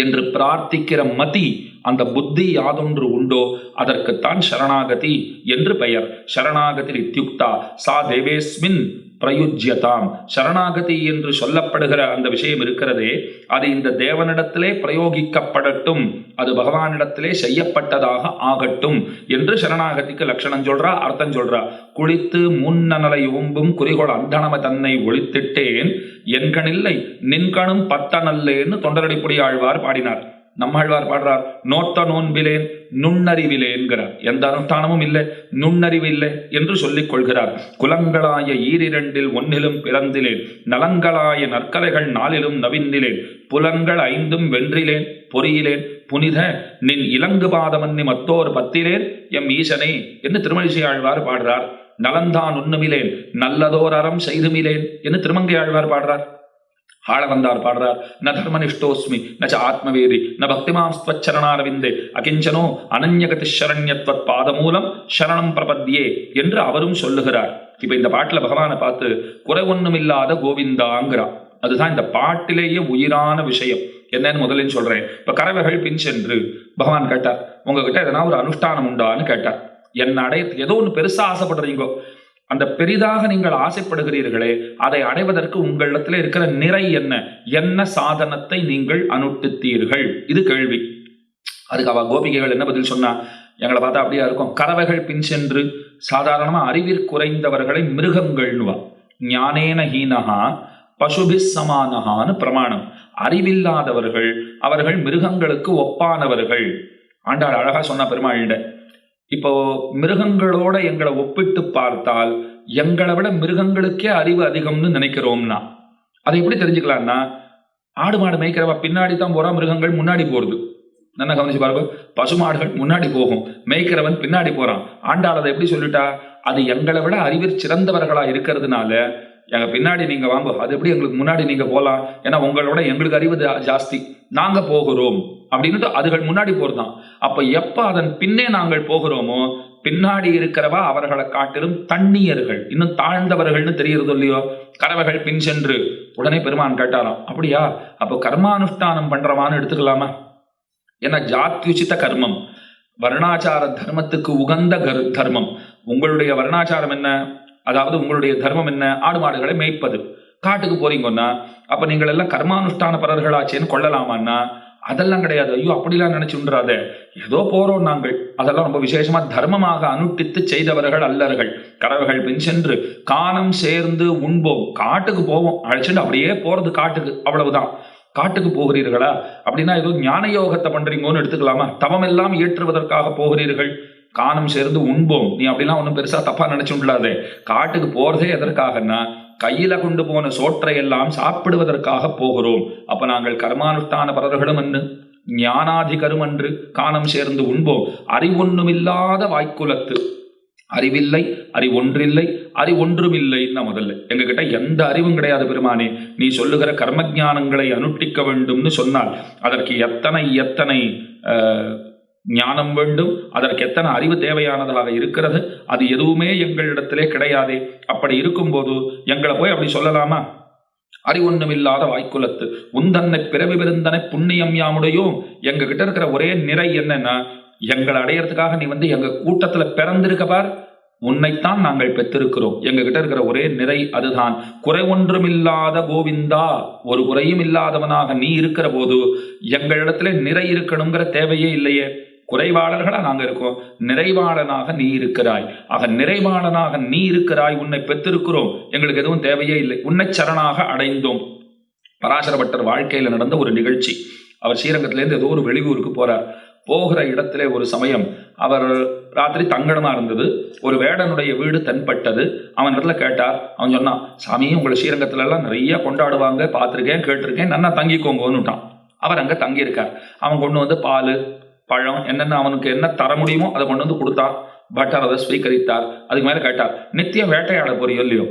என்று பிரார்த்திக்கிற மதி, அந்த புத்தி யாதொன்று உண்டோ அதற்குத்தான் சரணாகதி என்று பெயர். சரணாகதி இத்யுக்தா சா தேவேஸ்மின் பிரயுஜ்யதாம். சரணாகதி என்று சொல்லப்படுகிற அந்த விஷயம் இருக்கிறதே, அது இந்த தேவனிடத்திலே பிரயோகிக்கப்படட்டும், அது பகவானிடத்திலே செய்யப்பட்டதாக ஆகட்டும் என்று சரணாகதிக்கு லட்சணம் சொல்றா, அர்த்தம் சொல்றா. குளித்து முன்னலை ஓம்பும் குறிகோள் அந்தனம தன்னை ஒழித்திட்டேன், என்கணில்லை நின்கணும் பத்தனல்லேன்னு தொண்டரடிப்புடி ஆழ்வார் பாடினார். நம்மாழ்வார் பாடுறார், நோத்த நோன்பிலேன் நுண்ணறிவிலேன்கிறார். எந்த அனுஷ்டானமும் இல்லை, நுண்ணறிவு இல்லை என்று சொல்லிக் கொள்கிறார். குலங்களாய ஈரிரண்டில் ஒன்னிலும் பிறந்திலேன், நலங்களாய நற்கலைகள் நாளிலும் நவிந்திலேன், புலன்கள் ஐந்தும் வென்றிலேன் பொறியிலேன், புனித நின் இலங்கு பாதமன்னி மத்தோர் பத்திலேன் எம் ஈசனே என்று திருமழிசை ஆழ்வார் பாடுறார். நலந்தான் உண்ணுமிலேன் நல்லதோர் அறம் செய்துமிலேன் என்று திருமங்கை ஆழ்வார் பாடுறார். ஆளவந்தார் பாடுறார், ந தர்மனிஷ்டோஸ்மி நச்ச ஆத்மவேதி ந பக்திமாம் ஸ்வச்சரணாரவிந்தே அகிஞ்சனோ அனன்யகதி சரண்யத்வத் பாதமூலம் சரணம் பிரபத்யே என்று அவரும் சொல்லுகிறார். இப்ப இந்த பாட்டுல பகவானை பார்த்து குறை ஒண்ணுமில்லாத கோவிந்தாங்கிறார். அதுதான் இந்த பாட்டிலேயே உயிரான விஷயம். என்னன்னு முதலில் சொல்றேன். இப்ப கறவைகள் பின் சென்று பகவான் கேட்டார், உங்ககிட்ட எதனா ஒரு அனுஷ்டானம் உண்டான்னு கேட்டார். என்ன அடையத்துக்கு ஏதோ ஒன்று பெருசா ஆசைப்படுறீங்கோ, அந்த பெரிதாக நீங்கள் ஆசைப்படுகிறீர்களே, அதை அடைவதற்கு உங்களிடத்துல இருக்கிற நிறை என்ன, என்ன சாதனத்தை நீங்கள் அனுஷ்டித்தீர்கள், இது கேள்வி. அதுக்கு அவ கோபிகைகள் என்ன பதில் சொன்னா, எங்களை பார்த்தா அப்படியா இருக்கும், கறவைகள் பின் சென்று சாதாரணமா அறிவிற்குறைந்தவர்களை மிருகங்கள்னுவா, ஞானேன ஹீனஹா பசுபிஸ் சமானஹான்னு பிரமாணம். அறிவில்லாதவர்கள் அவர்கள் மிருகங்களுக்கு ஒப்பானவர்கள். ஆண்டாள் அழகா சொன்னா பெருமாள்கிட்ட, இப்போ மிருகங்களோட எங்களை ஒப்பிட்டு பார்த்தால் எங்களை விட மிருகங்களுக்கே அறிவு அதிகம்னு நினைக்கிறோம்னா அதை எப்படி தெரிஞ்சுக்கலாம்னா, ஆடு மாடு மேய்க்கிறவ பின்னாடி தான் போறா, மிருகங்கள் முன்னாடி போறது. நல்லா கவனிச்சு பாருங்க, பசுமாடுகள் முன்னாடி போகும், மேய்க்கிறவன் பின்னாடி போறான். ஆண்டாள் அதை எப்படி சொல்லிட்டா, அது எங்களை விட அறிவில் சிறந்தவர்களா இருக்கிறதுனால எங்க பின்னாடி நீங்க வாங்க, அது எப்படி எங்களுக்கு முன்னாடி நீங்க போலாம், ஏன்னா உங்களோட எங்களுக்கு அறிவு ஜாஸ்தி, நாங்க போகிறோம் அப்படின்னு அதுகள் முன்னாடி போறதான். அப்ப எப்ப அதன் பின்னே நாங்கள் போகிறோமோ பின்னாடி இருக்கிறவா அவர்களை காட்டிலும் தண்ணியர்கள், இன்னும் தாழ்ந்தவர்கள்னு தெரியறது இல்லையோ. கறவைகள் பின் சென்று உடனே பெருமான் கேட்டாராம், அப்படியா அப்போ கர்மானுஷ்டானம் பண்றவான்னு எடுத்துக்கலாமா? ஏன்னா ஜாத்யுச்சித கர்மம், வர்ணாச்சார தர்மத்துக்கு உகந்த தர்மம். உங்களுடைய வர்ணாச்சாரம் என்ன, அதாவது உங்களுடைய தர்மம் என்ன, ஆடு மாடுகளை மேய்ப்பது. காட்டுக்கு போறீங்கன்னா அப்ப நீங்கள் எல்லாம் கர்மானுஷ்டான பரர்களாச்சேன்னு கொள்ளலாமான்னா அதெல்லாம் கிடையாது. ஐயோ அப்படிலாம் நினைச்சுன்றாத, ஏதோ போறோம் நாங்கள், அதெல்லாம் ரொம்ப விசேஷமா தர்மமாக அனுஷ்டித்து செய்தவர்கள் அல்லர்கள். கறவைகள் பின் சென்று காணம் சேர்ந்து உண்போம், காட்டுக்கு போவோம், அழைச்சிட்டு அப்படியே போறது காட்டுக்கு, அவ்வளவுதான். காட்டுக்கு போகிறீர்களா அப்படின்னா ஏதோ ஞான யோகத்தை பண்றீங்கன்னு எடுத்துக்கலாமா? தவம் எல்லாம் ஏற்றுவதற்காக போகிறீர்கள். காணம் சேர்ந்து உண்போம், நீ அப்படிலாம் ஒன்றும் பெருசா தப்பா நினைச்சுடாதே. காட்டுக்கு போறதே எதற்காகன்னா கையில கொண்டு போன சோற்றை எல்லாம் சாப்பிடுவதற்காக போகிறோம். அப்ப நாங்கள் கர்மானுஷ்டான பரர்களும் அன்று ஞானாதிகரும் அன்று காணம் சேர்ந்து உண்போம். அறிவொன்னுமில்லாத வாய்க்குலத்து, அறிவில்லை, அறிவொன்றில்லை, அறிவொன்றுமில்லைன்னா முதல்ல எங்ககிட்ட எந்த அறிவும் கிடையாது பெருமானே. நீ சொல்லுகிற கர்மஜானங்களை அனுஷ்டிக்க வேண்டும்னு சொன்னால் அதற்கு எத்தனை எத்தனை ஞானம் வேண்டும், அதற்கு எத்தனை அறிவு தேவையானதாக இருக்கிறது. அது எதுவுமே எங்களிடத்திலே கிடையாதே. அப்படி இருக்கும்போது எங்களை போய் அப்படி சொல்லலாமா? அறிவொன்றுமில்லாத வாய்க்குலத்து உந்தன்னை பிறவி விருந்தனை புண்ணியம் யாமுடையோம். எங்க கிட்ட இருக்கிற ஒரே நிறை என்னன்னா, எங்களை அடையறதுக்காக நீ எங்க கூட்டத்துல பிறந்திருக்க பார், உன்னைத்தான் நாங்கள் பெற்றிருக்கிறோம். எங்க கிட்ட இருக்கிற ஒரே நிறை அதுதான். குறை ஒன்றுமில்லாத கோவிந்தா, ஒரு குறையும் இல்லாதவனாக நீ இருக்கிற போது எங்களிடத்துல நிறை இருக்கணுங்கிற தேவையே இல்லையே. குறைவாளர்களா நாங்க இருக்கோம், நிறைவாளனாக நீ இருக்கிறாய். ஆக நிறைவாளனாக நீ இருக்கிறாய், உன்னை பெற்றிருக்கிறோம், எங்களுக்கு எதுவும் தேவையே இல்லை, உன்னை சரணாக அடைந்தோம். பராசர பட்டர் வாழ்க்கையில நடந்த ஒரு நிகழ்ச்சி. அவர் ஸ்ரீரங்கத்திலேருந்து ஏதோ ஒரு வெளியூருக்கு போறார். போகிற இடத்துல ஒரு சமயம் அவர் ராத்திரி தங்கடமா இருந்தது. ஒரு வேடனுடைய வீடு தென்பட்டது. அவன் இடத்துல கேட்டார். அவன் சொன்னான், சாமி உங்களை ஸ்ரீரங்கத்துல எல்லாம் நிறைய கொண்டாடுவாங்க, பார்த்துருக்கேன், கேட்டிருக்கேன், நன்னா தங்கிக்கோங்கன்னுட்டான். அவர் அங்க தங்கி இருக்கார். அவன் கொண்டு பால் பழம் என்னென்ன அவனுக்கு என்ன தர முடியுமோ அதை கொண்டு கொடுத்தான். பட்டர் அதை ஸ்வீகரித்தார். அதுக்கு மேல கேட்டார், நித்தியம் வேட்டையாட போறியோ இல்லையோ,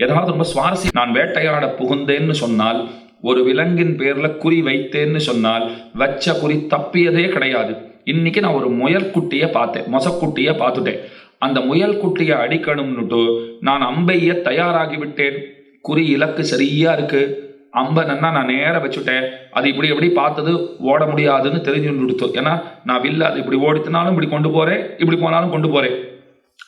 ஏதாவது ரொம்ப சுவாரஸ்யம், நான் வேட்டையாட புகுந்தேன்னு சொன்னால், ஒரு விலங்கின் பேர்ல குறி வைத்தேன்னு சொன்னால் வச்ச குறி தப்பியதே கிடையாது. இன்னைக்கு நான் ஒரு முயல் குட்டிய பார்த்தேன், மொசக்குட்டிய பார்த்துட்டேன். அந்த முயல் குட்டிய அடிக்கணும்னுட்டு நான் அம்பைய தயாராகி விட்டேன். குறி இலக்கு சரியா இருக்கு, அம்பை நன்னா நான் நேரம் வச்சுட்டேன். அது இப்படி எப்படி பார்த்தது ஓட முடியாதுன்னு தெரிஞ்சு கொடுத்து. ஏன்னா நான் வில்ல அது இப்படி ஓடித்தினாலும் இப்படி கொண்டு போறேன், இப்படி போனாலும் கொண்டு போறேன்.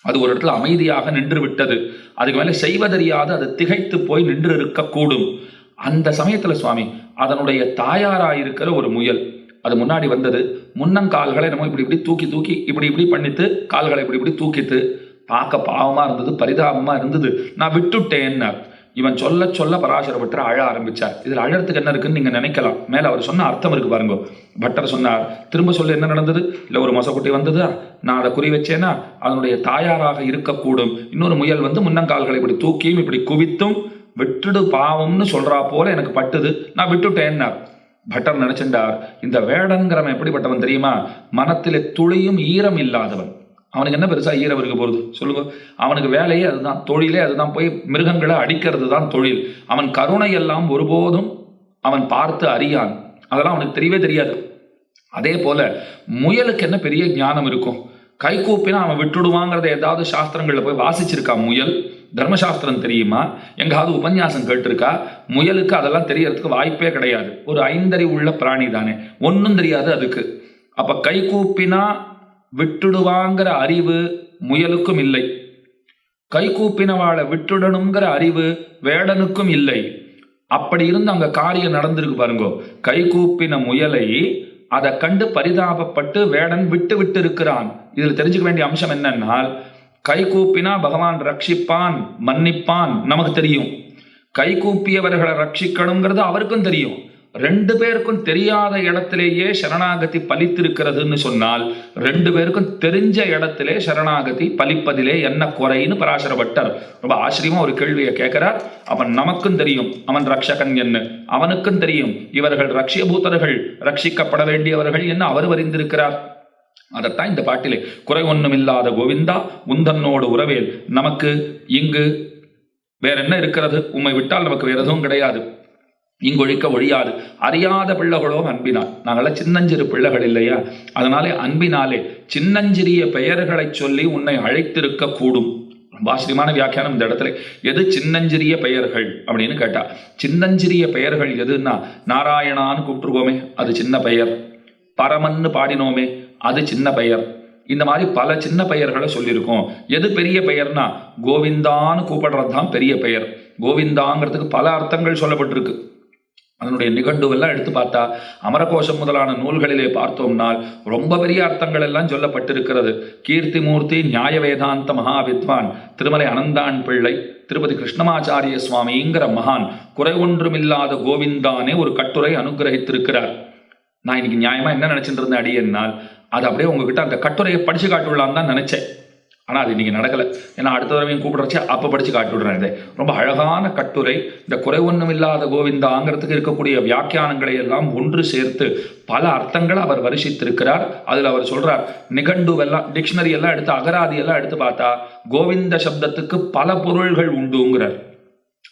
அது ஒரு இடத்துல அமைதியாக நின்று விட்டது. அதுக்கு மேலே செய்வதறியாது அது திகைத்து போய் நின்று இருக்கக்கூடும். அந்த சமயத்துல சுவாமி அதனுடைய தாயாராயிருக்கிற ஒரு முயல் அது முன்னாடி வந்தது. முன்னங்கால்களை நம்ம இப்படி இப்படி தூக்கி தூக்கி இப்படி இப்படி பண்ணித்து கால்களை இப்படி இப்படி தூக்கித்து பார்க்க பாவமா இருந்தது, பரிதாபமா இருந்தது. நான் விட்டுட்டேன்னா இவன் சொல்ல சொல்ல பராசர பட்டர் அழ ஆரம்பிச்சார். இதுல அழறதுக்கு என்ன இருக்குன்னு நீங்க நினைக்கலாம். மேல அவர் சொன்ன அர்த்தம் இருக்கு பாருங்க. பட்டர் சொன்னார், திரும்ப சொல்ல என்ன நடந்தது? இல்ல ஒரு மொசக்குட்டி வந்ததா, நான் அதை குறி வச்சேன்னா அதனுடைய தாயாராக இருக்கக்கூடும். இன்னொரு முயல் முன்னங்கால்களை இப்படி தூக்கியும் இப்படி குவித்தும் விட்டுடு பாவம்னு சொல்றா போல எனக்கு பட்டுது, நான் விட்டுட்டேன்னா. பட்டர் நினைச்சிருந்தார், இந்த வேடன்கிறவன் எப்படிப்பட்டவன் தெரியுமா? மனத்திலே துளியும் ஈரம் இல்லாதவன். அவனுக்கு என்ன பெருசா ஈரம் இருக்க போறது சொல்லுங்க? அவனுக்கு வேலையே அதுதான், தொழிலே அதுதான், போய் மிருகங்களை அடிக்கிறது தான் தொழில். அவன் கருணை எல்லாம் ஒருபோதும் அவன் பார்த்து அறியான், அதெல்லாம் அவனுக்கு தெரியவே தெரியாது. அதே போல முயலுக்கு என்ன பெரிய ஞானம் இருக்கும்? கை கூப்பினா அவன் விட்டுடுவாங்கிறத ஏதாவது சாஸ்திரங்கள்ல போய் வாசிச்சிருக்கா முயல்? தர்மசாஸ்திரம் தெரியுமா? எங்காவது உபன்யாசம் கேட்டிருக்கா? முயலுக்கு அதெல்லாம் தெரியறதுக்கு வாய்ப்பே கிடையாது. ஒரு ஐந்தறிவு உள்ள பிராணி தானே, ஒன்னும் தெரியாது அதுக்கு. அப்ப கை கூப்பினா விட்டுடுவாங்கிற அறிவு முயலுக்கும் இல்லை, கை கூப்பினவாளை விட்டுடணுங்கிற அறிவு வேடனுக்கும் இல்லை. அப்படி இருந்து அங்க காரியம் நடந்திருக்கு பாருங்க. கை கூப்பின முயலை அதை கண்டு பரிதாபப்பட்டு வேடன் விட்டு விட்டு இருக்கிறான். இதுல தெரிஞ்சுக்க வேண்டிய அம்சம் என்னன்னா, கை கூப்பினா பகவான் ரட்சிப்பான், மன்னிப்பான் நமக்கு தெரியும். கை கூப்பியவர்களை ரட்சிக்கணுங்கிறது அவருக்கும் தெரியும். ரெண்டு பேருக்கும் தெரியாத இடத்திலேயே சரணாகதி பலித்திருக்கிறதுன்னு சொன்னால், ரெண்டு பேருக்கும் தெரிஞ்ச இடத்திலே சரணாகதி பலிப்பதிலே என்ன குறைன்னு பராசர பட்டர் ரொம்ப ஆச்சரியமா ஒரு கேள்வியை கேட்கிறார். அவன் நமக்கும் தெரியும் அவன் ரட்சகன் என்ன, அவனுக்கும் தெரியும் இவர்கள் ரட்சியபூதர்கள், ரட்சிக்கப்பட வேண்டியவர்கள் என்ன அவர் அறிந்திருக்கிறார். அதைத்தான் இந்த பாட்டிலே குறை ஒன்றும் இல்லாத கோவிந்தா உந்தன்னோடு உறவேல், நமக்கு இங்கு வேற என்ன இருக்கிறது? உம்மை விட்டால் நமக்கு வேற எதுவும் கிடையாது, இங்கொழிக்க ஒழியாது. அறியாத பிள்ளைகளோ அன்பினால், நாங்களாம் சின்னஞ்சிறு பிள்ளைகள் இல்லையா? அதனாலே அன்பினாலே சின்னஞ்சிறிய பெயர்களை சொல்லி உன்னை அழைத்திருக்க கூடும். ரொம்ப ஆச்சரியமான வியாக்கியானம் இந்த இடத்துல. எது சின்னஞ்சிறிய பெயர்கள் அப்படின்னு கேட்டா, சின்னஞ்சிறிய பெயர்கள் எதுன்னா, நாராயணான்னு கூப்பிட்டுருவோமே அது சின்ன பெயர், பரமன்னு பாடினோமே அது சின்ன பெயர். இந்த மாதிரி பல சின்ன பெயர்களை சொல்லியிருக்கோம். எது பெரிய பெயர்னா, கோவிந்தான்னு கூப்பிடுறது தான் பெரிய பெயர். கோவிந்தாங்கிறதுக்கு பல அர்த்தங்கள் சொல்லப்பட்டிருக்கு. அதனுடைய நிகண்டுவெல்லாம் எடுத்து பார்த்தா அமரகோஷம் முதலான நூல்களிலே பார்த்தோம்னால் ரொம்ப பெரிய அர்த்தங்கள் எல்லாம் சொல்லப்பட்டிருக்கிறது. கீர்த்திமூர்த்தி நியாய வேதாந்த மகாவித்வான் திருமலை அனந்தான் பிள்ளை திருப்பதி கிருஷ்ணமாச்சாரிய சுவாமிங்கிற மகான் குறை ஒன்றுமில்லாத கோவிந்தானே ஒரு கட்டுரை அனுகிரகித்திருக்கிறார். நான் இன்னைக்கு நியாயமா என்ன நினைச்சிட்டு இருந்தேன் அடியனால், அது அப்படியே உங்ககிட்ட அந்த கட்டுரையை படிச்சு காட்டுள்ளான்னு தான் நினைச்சேன். ஆனால் அது இன்னைக்கு நடக்கலை. ஏன்னா அடுத்த தடவையும் கூப்பிடுறச்சு அப்போ படித்து காட்டி விடுறேன். இதை ரொம்ப அழகான கட்டுரை. இந்த குறை ஒன்றும் இல்லாத கோவிந்தாங்கிறதுக்கு இருக்கக்கூடிய வியாக்கியானங்களை எல்லாம் ஒன்று சேர்த்து பல அர்த்தங்களை அவர் வருஷித்திருக்கிறார். அதில் அவர் சொல்றார், நிகண்டுவெல்லாம் டிக்ஷனரி எல்லாம் எடுத்து அகராதி எல்லாம் எடுத்து பார்த்தா கோவிந்த சப்தத்துக்கு பல பொருள்கள் உண்டுங்கிறார்.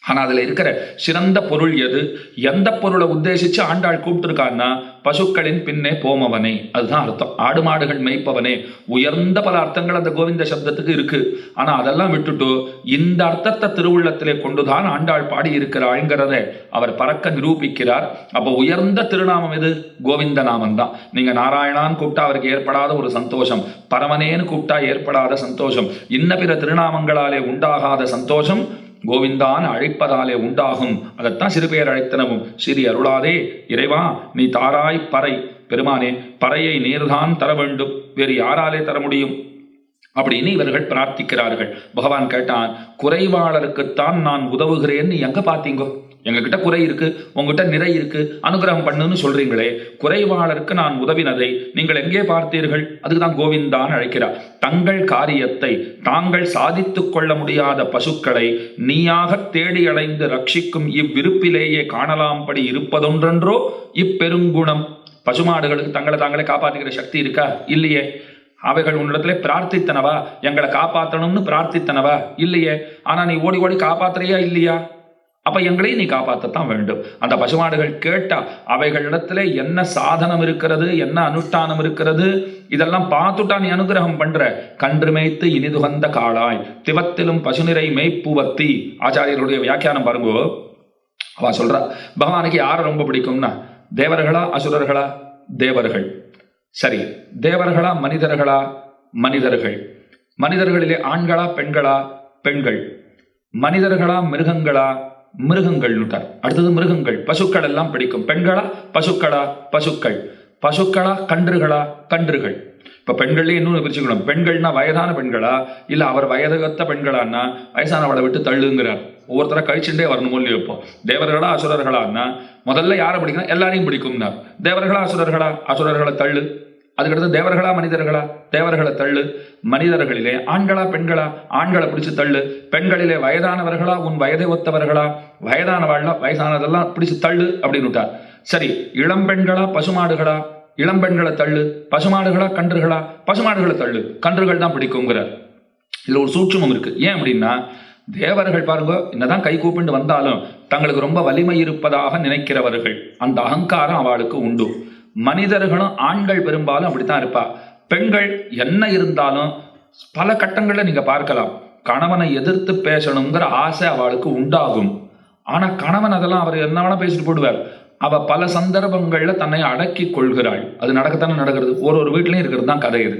ஆனா அதுல இருக்கிற சிறந்த பொருள் எது, எந்த பொருளை உத்தேசிச்சு ஆண்டாள் கூப்பிட்டுருக்கான்னா பசுக்களின் பின்னே போமவனே, அதுதான் அர்த்தம். ஆடு மாடுகள் மேய்ப்பவனே, உயர்ந்த பல அர்த்தங்கள் அந்த கோவிந்த சப்தத்துக்கு இருக்கு. ஆனா அதெல்லாம் விட்டுட்டு இந்த அர்த்தத்தை திருவுள்ளத்திலே கொண்டுதான் ஆண்டாள் பாடி இருக்கிறாள்ங்கிறத அவர் பறக்க நிரூபிக்கிறார். அப்ப உயர்ந்த திருநாமம் எது? கோவிந்த நாமம் தான். நீங்க நாராயணான்னு கூப்பிட்டா அவருக்கு ஏற்படாத ஒரு சந்தோஷம், பரமனேன்னு கூப்பிட்டா ஏற்படாத சந்தோஷம், இன்ன பிற திருநாமங்களாலே உண்டாகாத சந்தோஷம் கோவிந்தான் அழைப்பதாலே உண்டாகும். அதைத்தான் சிறுபேர் அழைத்தனவும். சிறி அருளாதே இறைவா நீ தாராய் பறை. பெருமானே, பறையை நீர்தான் தர வேண்டும், வேறு யாராலே தர முடியும் அப்படின்னு இவர்கள் பிரார்த்திக்கிறார்கள். பகவான் கேட்டான், குறைவாளருக்குத்தான் நான் உதவுகிறேன்னு எங்க பார்த்தீங்கோ? எங்ககிட்ட குறை இருக்கு, உங்ககிட்ட நிறை இருக்கு, அனுகிரகம் பண்ணுன்னு சொல்றீங்களே, குறைவாளருக்கு நான் உதவினதை நீங்கள் எங்கே பார்த்தீர்கள்? அதுக்குதான் கோவிந்தான் அழைக்கிறார். தங்கள் காரியத்தை தாங்கள் சாதித்துக் கொள்ள முடியாத பசுக்களை நீயாக தேடி அடைந்து ரட்சிக்கும் இவ்விருப்பிலேயே காணலாம்படி இருப்பதொன்றென்றோ இப்பெருங்குணம். பசுமாடுகளுக்கு தங்களை தாங்களே காப்பாற்றுகிற சக்தி இருக்கா? இல்லையே. அவைகள் உன்னிடத்துல பிரார்த்தித்தனவா? எங்களை காப்பாற்றணும்னு பிரார்த்தித்தனவா? இல்லையே. ஆனா நீ ஓடி ஓடி காப்பாத்துறியா இல்லையா? அப்ப எங்களையும் நீ காப்பாற்றத்தான் வேண்டும். அந்த பசுமாடுகள் கேட்டா அவைகளிடத்துல என்ன சாதனம் இருக்கிறது, என்ன அனுஷ்டானம் இருக்கிறது, இதெல்லாம் பார்த்துட்டா நீ அனுகிரகம் பண்ற. கன்று மேய்த்து இனிதுகந்த காளாய் திவத்திலும் பசுநிறை மேய்ப்புவத்தி. ஆச்சாரியருடைய வியாக்கியானம் பாருங்கோ. அவ சொல்றா, பகவானுக்கு யாரை ரொம்ப பிடிக்கும்னா, தேவர்களா அசுரர்களா? தேவர்கள். சரி, தேவர்களா மனிதர்களா? மனிதர்கள். மனிதர்களிலே ஆண்களா பெண்களா? பெண்கள். மனிதர்களா மிருகங்களா? மிருகங்கள். அடுத்தது மிருகங்கள். பசுக்கள் எல்லாம் பிடிக்கும். பெண்களா பசுக்களா? பசுக்கள். பசுக்களா கன்றுகளா? கன்றுகள். இப்ப பெண்கள்ல இன்னொன்று பிரிச்சுக்கணும். பெண்கள்னா வயதான பெண்களா இல்ல அவர் வயதகத்த பெண்களான்னா வயசானவளை விட்டு தள்ளுங்கிறார். ஒவ்வொருத்தர கழிச்சுட்டே வரணும் இல்லையோ. இப்போ தேவர்களா அசுரர்களான்னா முதல்ல யாரை பிடிக்கணும்? எல்லாரையும் பிடிக்கும்னா. தேவர்களா அசுரர்களா? அசுரர்களை தள்ளு. அதுக்கடுத்து தேவர்களா மனிதர்களா? தேவர்களை தள்ளு. மனிதர்களிலே ஆண்களா பெண்களா? ஆண்களை பிடிச்சு தள்ளு. பெண்களிலே வயதானவர்களா உன் வயதை ஒத்தவர்களா? வயதானவாழ்ல வயசானதெல்லாம் பிடிச்சு தள்ளு அப்படின்னு விட்டார். சரி, இளம் பெண்களா பசுமாடுகளா? இளம் பெண்களை தள்ளு. பசுமாடுகளா கன்றுகளா? பசுமாடுகளை தள்ளு. கன்றுகள் தான் பிடிக்குங்கிறார். இதுல ஒரு சூட்சுமம் இருக்கு. ஏன் அப்படின்னா, தேவர்கள் பாருங்க, என்னதான் கை கூப்பிட்டு வந்தாலும் தங்களுக்கு ரொம்ப வலிமை இருப்பதாக நினைக்கிறவர்கள், அந்த அகங்காரம் அவளுக்கு உண்டு. மனிதர்களும் ஆண்கள் பெரும்பாலும் அப்படித்தான் இருப்பா. பெண்கள் என்ன இருந்தாலும் பல கட்டங்களில் நீங்க பார்க்கலாம், கணவனை எதிர்த்து பேசணுங்கிற ஆசை அவளுக்கு உண்டாகும். ஆனா கணவன் அதெல்லாம் அவர் என்ன வேணா பேசிட்டு போடுவார். அவ பல சந்தர்ப்பங்கள்ல தன்னை அடக்கி கொள்கிறாள். அது நடக்கத்தானே நடக்கிறது. ஒரு வீட்லயும் இருக்கிறது தான் கதை. இது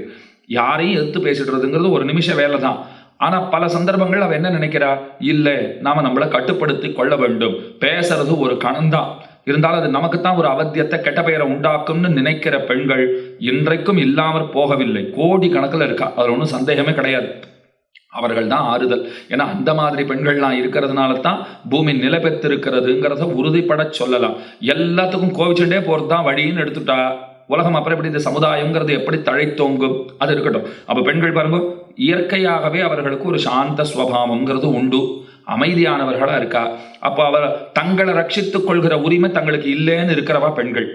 யாரையும் எதிர்த்து பேசிடுறதுங்கிறது ஒரு நிமிஷ வேலை தான். ஆனா பல சந்தர்ப்பங்கள் அவ என்ன நினைக்கிறா, இல்ல நாம நம்மளை கட்டுப்படுத்தி கொள்ள வேண்டும், பேசுறது ஒரு கணம்தான், இருந்தாலும் அது நமக்குத்தான் ஒரு அவத்தியத்தை கெட்ட பெயரை உண்டாக்கும்னு நினைக்கிற பெண்கள் இன்றைக்கும் இல்லாமற் போகவில்லை. கோடி கணக்கில் இருக்கா, அதுல ஒன்றும் சந்தேகமே கிடையாது. அவர்கள் தான் ஆறுதல். ஏன்னா அந்த மாதிரி பெண்கள்லாம் இருக்கிறதுனால தான் பூமி நிலை பெற்றிருக்கிறதுங்கிறத உறுதிப்பட சொல்லலாம். எல்லாத்துக்கும் கோவிச்சுட்டே போறது தான் வழின்னு எடுத்துட்டா உலகம் அப்புறம் எப்படி இந்த சமுதாயம்ங்கிறது எப்படி தழைத்தோங்கும்? அது இருக்கட்டும். அப்ப பெண்கள் பாருங்க, இயற்கையாகவே அவர்களுக்கு ஒரு சாந்த ஸ்வபாவம்ங்கிறது உண்டு, அமைதியானவர்களா இருக்கா. அப்போ அவர் தங்களை ரட்சித்துக் கொள்கிற உரிமை தங்களுக்கு இல்லைன்னு இருக்கிறவா பெண்கள்.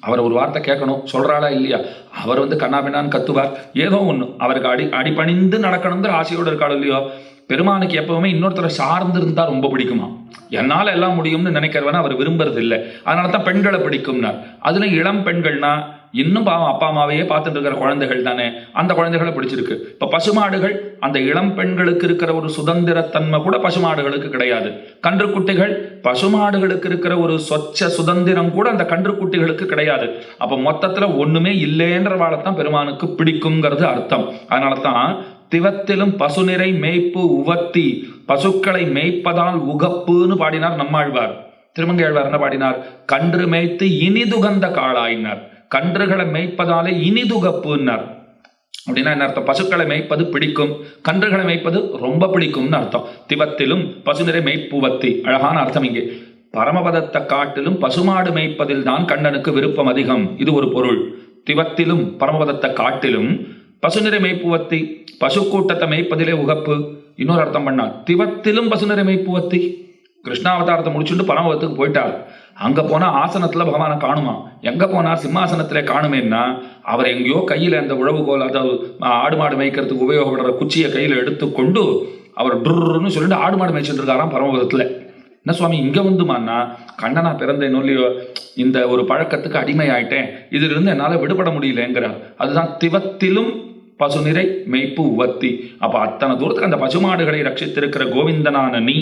அவர் ஒரு வார்த்தை கேட்கணும், சொல்றாளா இல்லையா? அவர் கண்ணாபின்னான்னு கத்துவார், ஏதோ ஒண்ணு அவருக்கு அடிபணிந்து நடக்கணுங்கிற ஆசையோடு இருக்காளோ இல்லையோ. பெருமானுக்கு எப்பவுமே இன்னொருத்தரை சார்ந்து இருந்தா ரொம்ப பிடிக்குமா. என்னால எல்லாம் முடியும்னு நினைக்கிறவன அவர் விரும்புறது இல்லை. அதனாலதான் பெண்களை பிடிக்கும்னார். அதுல இளம் பெண்கள்னா இன்னும் பாவம் அப்பா அம்மாவையே பார்த்துட்டு இருக்கிற குழந்தைகள் தானே, அந்த குழந்தைகளை பிடிச்சிருக்கு. இப்ப பசுமாடுகள், அந்த இளம் பெண்களுக்கு இருக்கிற ஒரு சுதந்திரத்தன்மை கூட பசுமாடுகளுக்கு கிடையாது. கன்றுக்குட்டிகள், பசுமாடுகளுக்கு இருக்கிற ஒரு சொச்ச சுதந்திரம் கூட அந்த கன்றுக்குட்டிகளுக்கு கிடையாது. அப்ப மொத்தத்துல ஒண்ணுமே இல்லைன்றவாழத்தான் பெருமானுக்கு பிடிக்குங்கிறது அர்த்தம். அதனாலதான் திவத்திலும் பசுநிறை மேய்ப்பு உவத்தி, பசுக்களை மேய்ப்பதால் உகப்புன்னு பாடினார் நம்மாழ்வார். திருமங்கையாழ்வார் என்ன பாடினார்? கன்று மேய்த்து இனிதுகந்த காளாயினார். கன்றுகளை மேய்ப்பதாலே இனிதுகப்புன்னார். அப்படின்னா என்ன அர்த்தம்? பசுக்களை மேய்ப்பது பிடிக்கும், கன்றுகளை மேய்ப்பது ரொம்ப பிடிக்கும்னு அர்த்தம். திவத்திலும் பசுநிறை மேய்ப்புவத்தி, அழகான அர்த்தம். இங்கே பரமபதத்தை காட்டிலும் பசுமாடு மேய்ப்பதில் தான் கண்ணனுக்கு விருப்பம் அதிகம், இது ஒரு பொருள். திவத்திலும் பரமபதத்தை காட்டிலும் பசுநிறை மேய்ப்புவத்தி, பசு கூட்டத்தை மேய்ப்பதிலே உகப்பு. இன்னொரு அர்த்தம் பண்ணா, திவத்திலும் பசுநிறை மேய்ப்புவத்தி. கிருஷ்ணாவதாரத்தை முடிச்சுட்டு பரமபதத்துக்கு போயிட்டார். அங்க போனா ஆசனத்துல பகவானை காணுமா. எங்க போனா சிம்மாசனத்திலே காணுமேன்னா, அவர் எங்கேயோ கையில அந்த உழவுகோல், அதாவது ஆடு மாடு மேய்க்கிறதுக்கு உபயோகப்படுற குச்சியை கையில எடுத்துக்கொண்டு அவர் டுர்ன்னு சொல்லிட்டு ஆடு மாடு மேய்ச்சிட்டு இருக்காராம் பரமபதத்துல. என்ன சுவாமி இங்க வந்துமான்னா, கண்ணனா பிறந்தேன் இல்லையோ, இந்த ஒரு பழக்கத்துக்கு அடிமை ஆயிட்டேன், இதுல இருந்து என்னால விடுபட முடியலங்கிறார். அதுதான் திவத்திலும் பசுநிறை மெய்ப்பு உவத்தி. அப்ப அத்தனை தூரத்துக்கு அந்த பசுமாடுகளை ரட்சித்திருக்கிற கோவிந்தனான நீ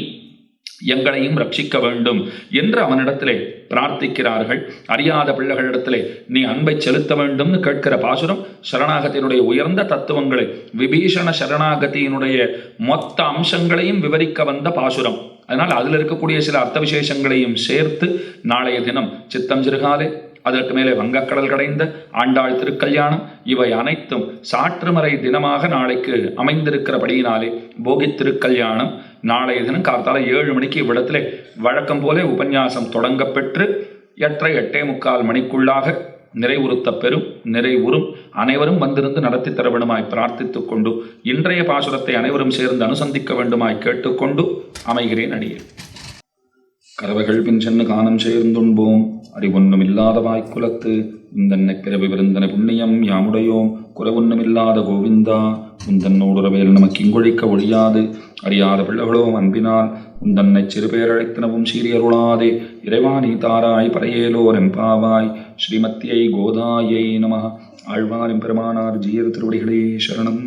எங்களையும் ரட்சிக்க வேண்டும் என்று அவனிடத்திலே பிரார்த்திக்கிறார்கள். அறியாத பிள்ளைகளிடத்திலே நீ அன்பை செலுத்த வேண்டும்னு கேட்கிற பாசுரம் சரணாகத்தினுடைய உயர்ந்த தத்துவங்களை, விபீஷண சரணாகத்தியினுடைய மொத்த அம்சங்களையும் விவரிக்க வந்த பாசுரம். அதனால் அதில் இருக்கக்கூடிய சில அர்த்த விசேஷங்களையும் சேர்த்து நாளைய தினம் சித்தம் சிறுகாலே, அதற்கு மேலே வங்கக்கடல் கடைந்த ஆண்டாள் திருக்கல்யாணம், இவை அனைத்தும் சாற்றுமறை தினமாக நாளைக்கு அமைந்திருக்கிறபடியினாலே போகி திருக்கல்யாணம் நாளைய தினம் கார்த்தால 7 மணிக்கு இவ்விடத்திலே வழக்கம் போலே உபன்யாசம் தொடங்க பெற்று 8:45 மணிக்குள்ளாக நிறைவுறுத்த பெறும். நிறைவுறும் அனைவரும் வந்திருந்து நடத்தி தர வேண்டுமாய் பிரார்த்தித்துக் கொண்டு இன்றைய பாசுரத்தை அனைவரும் சேர்ந்து அனுசந்திக்க வேண்டுமாய் கேட்டுக்கொண்டு அமைகிறேன். அடியேன். கறவைகள் பின் சென்று காணம் சேர்ந்துண்போம், அறிவொன்னும் இல்லாத வாய்க்குலத்து உந்தன்னை பிறவி விருந்தன புண்ணியம் யாமுடையோம், குறைவொன்னுமில்லாத கோவிந்தா உந்தன்னோடுறவேல் நமக்கு இங்கொழிக்க ஒழியாது. அறியாத பிள்ளைகளோம் அன்பினால் உந்தன்னை சிறுபேரழைத்தனவும் சீரியருளாதே. இறைவாணி தாராய் பரையேலோர் எம்பாவாய். ஸ்ரீமத்தியை கோதாயை நம. ஆழ்வார் எம்பெருமானார் ஜீயர் திருவடிகளே சரணம்.